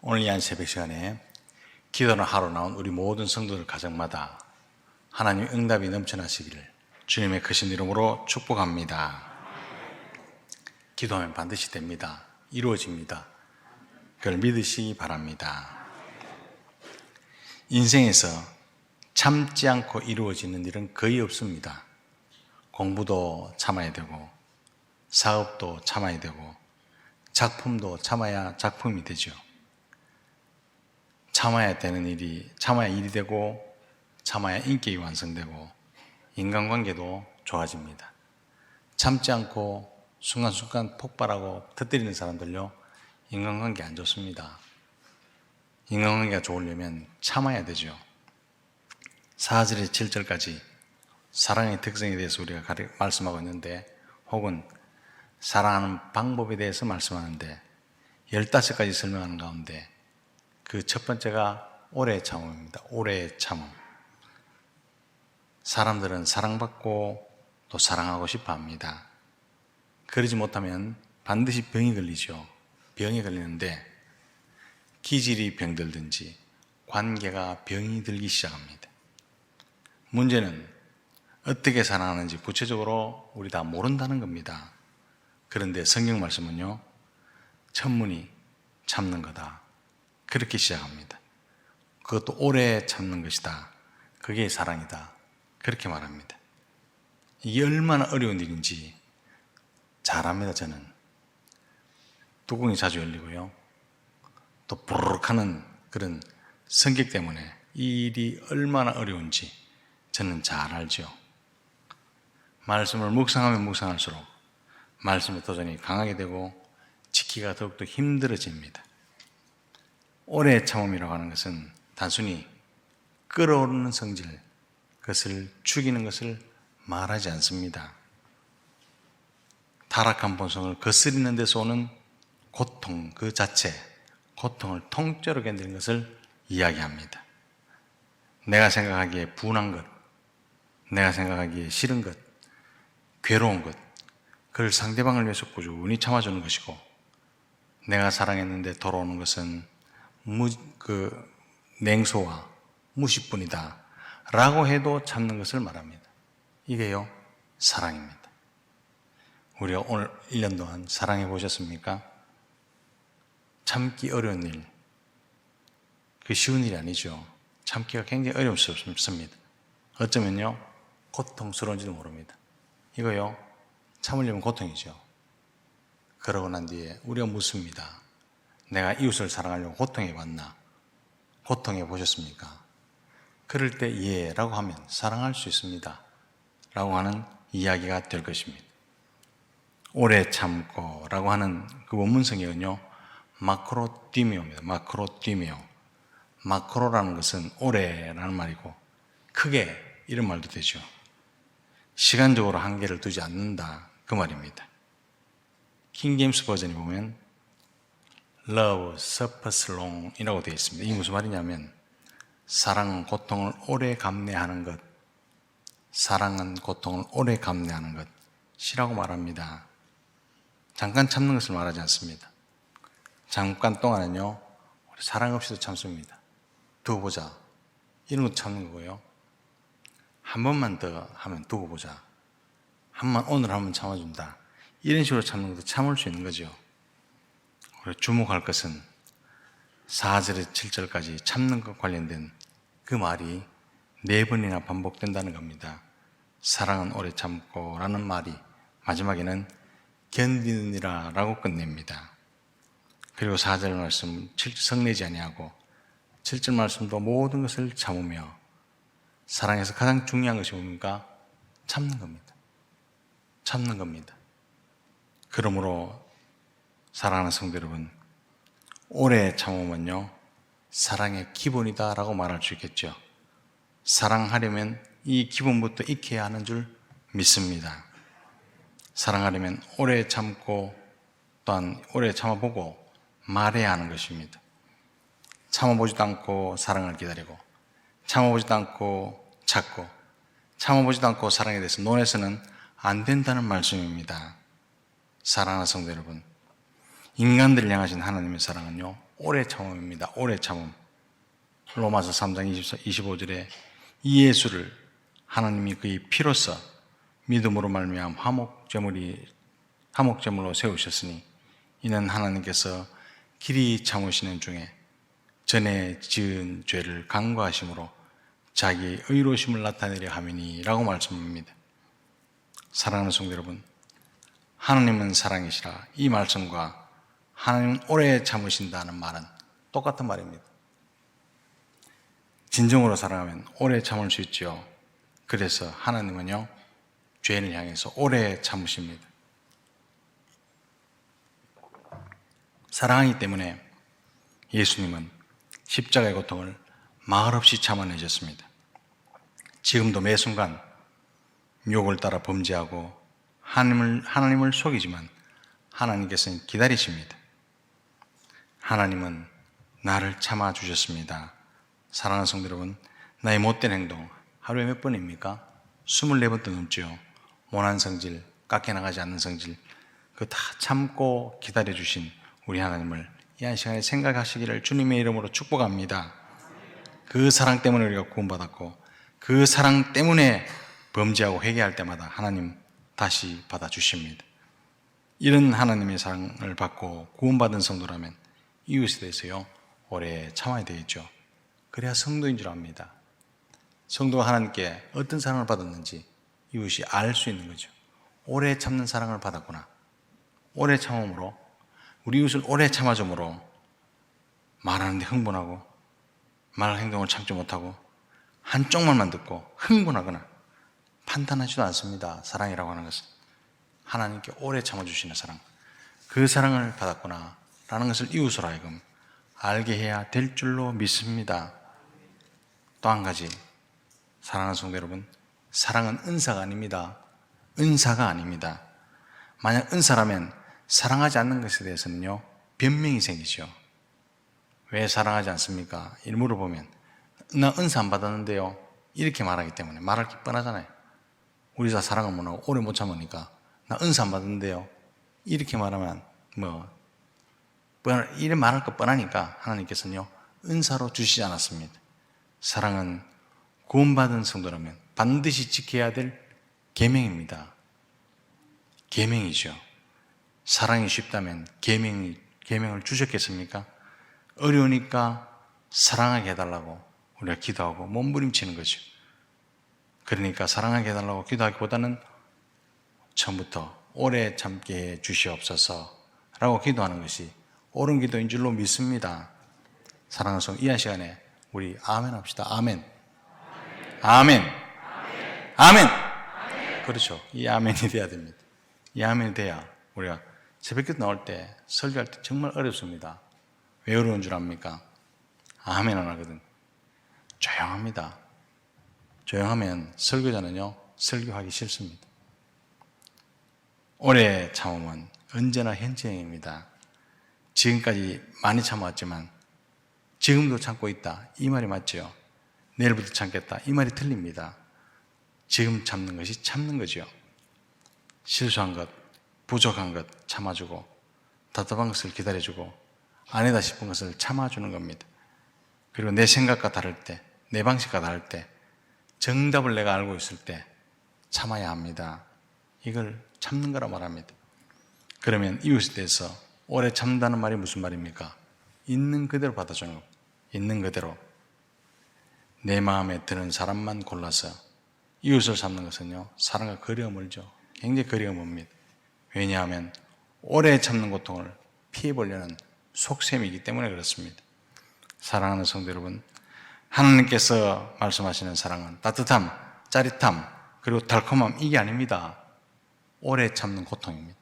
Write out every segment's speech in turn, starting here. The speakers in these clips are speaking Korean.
오늘 이 한 새벽 시간에 기도를 하러 나온 우리 모든 성도들 가정마다 하나님 응답이 넘쳐나시기를 주님의 크신 이름으로 축복합니다. 기도하면 반드시 됩니다. 이루어집니다. 그걸 믿으시기 바랍니다. 인생에서 참지 않고 이루어지는 일은 거의 없습니다. 공부도 참아야 되고 사업도 참아야 되고 작품도 참아야 작품이 되죠. 참아야 되는 일이 참아야 일이 되고 참아야 인격이 완성되고 인간관계도 좋아집니다. 참지 않고 순간순간 폭발하고 터뜨리는 사람들요, 인간관계 안 좋습니다. 인간관계가 좋으려면 참아야 되죠. 4절에서 7절까지 사랑의 특성에 대해서 우리가 말씀하고 있는데, 혹은 사랑하는 방법에 대해서 말씀하는데 15가지 설명하는 가운데 그 첫 번째가 오래 참음입니다. 오래 참음. 사람들은 사랑받고 또 사랑하고 싶어 합니다. 그러지 못하면 반드시 병이 걸리죠. 병이 걸리는데 기질이 병들든지 관계가 병이 들기 시작합니다. 문제는 어떻게 사랑하는지 구체적으로 우리 다 모른다는 겁니다. 그런데 성경 말씀은요, 천문이 참는 거다, 그렇게 시작합니다. 그것도 오래 참는 것이다, 그게 사랑이다, 그렇게 말합니다. 이게 얼마나 어려운 일인지 잘 압니다. 저는 뚜껑이 자주 열리고요, 또 부르륵 하는 그런 성격 때문에 이 일이 얼마나 어려운지 저는 잘 알죠. 말씀을 묵상하면 묵상할수록 말씀의 도전이 강하게 되고 지키기가 더욱더 힘들어집니다. 오래 참음이라고 하는 것은 단순히 끓어오르는 성질, 그것을 죽이는 것을 말하지 않습니다. 타락한 본성을 거스리는 데서 오는 고통 그 자체, 고통을 통째로 견디는 것을 이야기합니다. 내가 생각하기에 분한 것, 내가 생각하기에 싫은 것, 괴로운 것, 그걸 상대방을 위해서 꾸준히 참아주는 것이고, 내가 사랑했는데 돌아오는 것은 냉소와 무시뿐이다 라고 해도 참는 것을 말합니다. 이게요, 사랑입니다. 우리가 오늘 1년 동안 사랑해 보셨습니까? 참기 어려운 일, 그 쉬운 일이 아니죠. 참기가 굉장히 어렵습니다. 어쩌면요, 고통스러운지도 모릅니다. 이거요, 참으려면 고통이죠. 그러고 난 뒤에 우리가 묻습니다. 내가 이웃을 사랑하려고 고통해 봤나? 고통해 보셨습니까? 그럴 때 예 라고 하면 사랑할 수 있습니다 라고 하는 이야기가 될 것입니다. 오래 참고 라고 하는 그 원문 성경은요, 마크로띠미오입니다. 마크로띠미오. 마크로라는 것은 오래라는 말이고, 크게 이런 말도 되죠. 시간적으로 한계를 두지 않는다, 그 말입니다. 킹제임스 버전에 보면 Love suffers long 이라고 되어 있습니다. 이게 무슨 말이냐면, 사랑은 고통을 오래 감내하는 것, 사랑은 고통을 오래 감내하는 것이라고 말합니다. 잠깐 참는 것을 말하지 않습니다. 잠깐 동안은요, 우리 사랑 없이도 참습니다. 두고 보자, 이런 것 참는 거고요, 한 번만 더 하면 두고 보자, 오늘 한 번 참아준다, 이런 식으로 참는 것도 참을 수 있는 거죠. 우리가 주목할 것은 4절에서 7절까지 참는 것 관련된 그 말이 4번이나 반복된다는 겁니다. 사랑은 오래 참고 라는 말이 마지막에는 견디느니라 라고 끝냅니다. 그리고 4절 말씀 성내지 아니하고 7절 말씀도 모든 것을 참으며, 사랑에서 가장 중요한 것이 뭡니까? 참는 겁니다. 참는 겁니다. 그러므로 사랑하는 성도 여러분, 오래 참으면요, 사랑의 기본이다 라고 말할 수 있겠죠. 사랑하려면 이 기본부터 익혀야 하는 줄 믿습니다. 사랑하려면 오래 참고, 또한 오래 참아보고 말해야 하는 것입니다. 참아보지도 않고 사랑을 기다리고, 참아보지도 않고 찾고, 참아보지도 않고 사랑에 대해서 논해서는 안 된다는 말씀입니다. 사랑하는 성도 여러분, 인간들을 향하신 하나님의 사랑은요, 오래 참음입니다. 오래 참음. 로마서 3장 25절에 이 예수를 하나님이 그의 피로써 믿음으로 말미암아 화목제물로 세우셨으니 이는 하나님께서 길이 참으시는 중에 전에 지은 죄를 간과하심으로 자기의 의로우심을 나타내려 함이니라고 말씀합니다. 사랑하는 성도 여러분, 하나님은 사랑이시라 이 말씀과 하나님은 오래 참으신다는 말은 똑같은 말입니다. 진정으로 사랑하면 오래 참을 수 있죠. 그래서 하나님은요, 죄인을 향해서 오래 참으십니다. 사랑하기 때문에 예수님은 십자가의 고통을 말없이 참아내셨습니다. 지금도 매 순간 욕을 따라 범죄하고 하나님을 속이지만 하나님께서는 기다리십니다. 하나님은 나를 참아주셨습니다. 사랑하는 성도 여러분, 나의 못된 행동 하루에 몇 번입니까? 24번도 넘죠. 모난 성질, 깎여나가지 않는 성질, 그거 다 참고 기다려주신 우리 하나님을 이 한 시간에 생각하시기를 주님의 이름으로 축복합니다. 그 사랑 때문에 우리가 구원받았고 그 사랑 때문에 범죄하고 회개할 때마다 하나님 다시 받아주십니다. 이런 하나님의 사랑을 받고 구원받은 성도라면 이웃에 대해서요 오래 참아야 되겠죠. 그래야 성도인 줄 압니다. 성도가 하나님께 어떤 사랑을 받았는지 이웃이 알 수 있는 거죠. 오래 참는 사랑을 받았구나. 오래 참음으로 우리 이웃을 오래 참아줌으로 말하는데 흥분하고 말 행동을 참지 못하고 한쪽 말만 듣고 흥분하거나 판단하지도 않습니다. 사랑이라고 하는 것은 하나님께 오래 참아주시는 사랑, 그 사랑을 받았구나 라는 것을 이웃으로 하여금 알게 해야 될 줄로 믿습니다. 또 한 가지, 사랑하는 성도 여러분, 사랑은 은사가 아닙니다. 은사가 아닙니다. 만약 은사라면 사랑하지 않는 것에 대해서는요 변명이 생기죠. 왜 사랑하지 않습니까? 이를 물어보면 나 은사 안 받았는데요 이렇게 말하기 때문에 말할 게 뻔하잖아요. 우리 다 사랑을 못하고 오래 못 참으니까 나 은사 안 받았는데요 이렇게 말하면 이래 말할 거 뻔하니까 하나님께서는요 은사로 주시지 않았습니다. 사랑은 구원받은 성도라면 반드시 지켜야 될 계명입니다. 계명이죠. 사랑이 쉽다면 계명을 주셨겠습니까? 어려우니까 사랑하게 해달라고 우리가 기도하고 몸부림치는 거죠. 그러니까 사랑하게 해달라고 기도하기보다는 처음부터 오래 참게 해 주시옵소서 라고 기도하는 것이 옳은 기도인 줄로 믿습니다. 사랑하는 성도, 이 한 시간에 우리 아멘 합시다. 아멘. 아멘. 아멘. 그렇죠. 이 아멘이 돼야 됩니다. 이 아멘이 돼야 우리가 새벽기도 나올 때 설교할 때 정말 어렵습니다. 왜 어려운 줄 압니까? 아멘 안 하거든. 조용합니다. 조용하면 설교자는요 설교하기 싫습니다. 오래 참으면 언제나 현재형입니다. 지금까지 많이 참아왔지만 지금도 참고 있다 이 말이 맞죠? 내일부터 참겠다 이 말이 틀립니다. 지금 참는 것이 참는 거죠. 실수한 것, 부족한 것 참아주고 답답한 것을 기다려주고 아니다 싶은 것을 참아주는 겁니다. 그리고 내 생각과 다를 때, 내 방식과 다를 때, 정답을 내가 알고 있을 때 참아야 합니다. 이걸 참는 거라 말합니다. 그러면 이웃에 대해서 오래 참는다는 말이 무슨 말입니까? 있는 그대로 받아주는 것. 있는 그대로 내 마음에 드는 사람만 골라서 이웃을 삼는 것은요 사랑과 거리가 멀죠. 굉장히 거리가 멉니다. 왜냐하면 오래 참는 고통을 피해보려는 속셈이기 때문에 그렇습니다. 사랑하는 성도 여러분, 하나님께서 말씀하시는 사랑은 따뜻함, 짜릿함, 그리고 달콤함 이게 아닙니다. 오래 참는 고통입니다.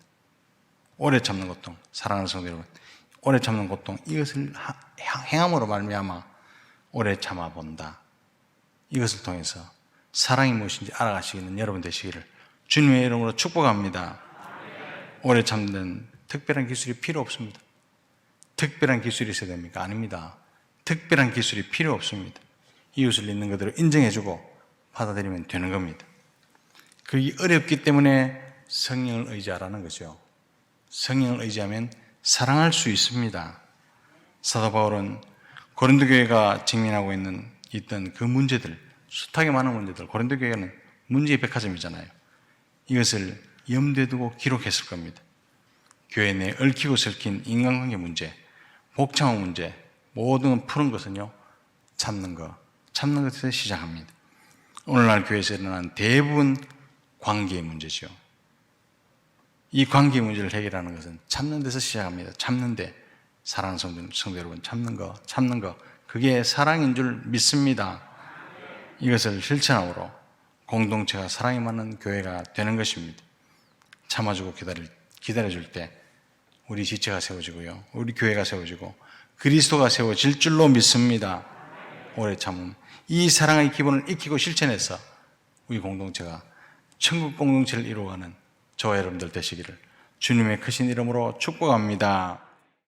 오래 참는 고통, 사랑하는 성도 여러분, 오래 참는 고통 이것을 행함으로 말미암아 오래 참아본다. 이것을 통해서 사랑이 무엇인지 알아가시는 여러분 되시기를 주님의 이름으로 축복합니다. 오래 참는 특별한 기술이 필요 없습니다. 특별한 기술이 있어야 됩니까? 아닙니다. 특별한 기술이 필요 없습니다. 이웃을 있는 그대로 인정해주고 받아들이면 되는 겁니다. 그게 어렵기 때문에 성령을 의지하라는 거죠. 성령을 의지하면 사랑할 수 있습니다. 사도 바울은 고린도 교회가 직면하고 있던 그 문제들, 숱하게 많은 문제들, 고린도 교회는 문제의 백화점이잖아요. 이것을 염두에 두고 기록했을 겁니다. 교회 내에 얽히고 설킨 인간관계 문제, 복창한 문제, 모든 푸는 것은요, 참는 것에서 시작합니다. 오늘날 교회에서 일어나는 대부분 관계의 문제죠. 이 관계의 문제를 해결하는 것은 참는 데서 시작합니다. 참는데, 사랑하는 성도 여러분, 참는 거, 그게 사랑인 줄 믿습니다. 이것을 실천함으로 공동체가 사랑이 많은 교회가 되는 것입니다. 참아주고 기다려줄 때 우리 지체가 세워지고요, 우리 교회가 세워지고 그리스도가 세워질 줄로 믿습니다. 오래 참음, 이 사랑의 기본을 익히고 실천해서 우리 공동체가 천국 공동체를 이루어가는 저와 여러분들 되시기를 주님의 크신 이름으로 축복합니다.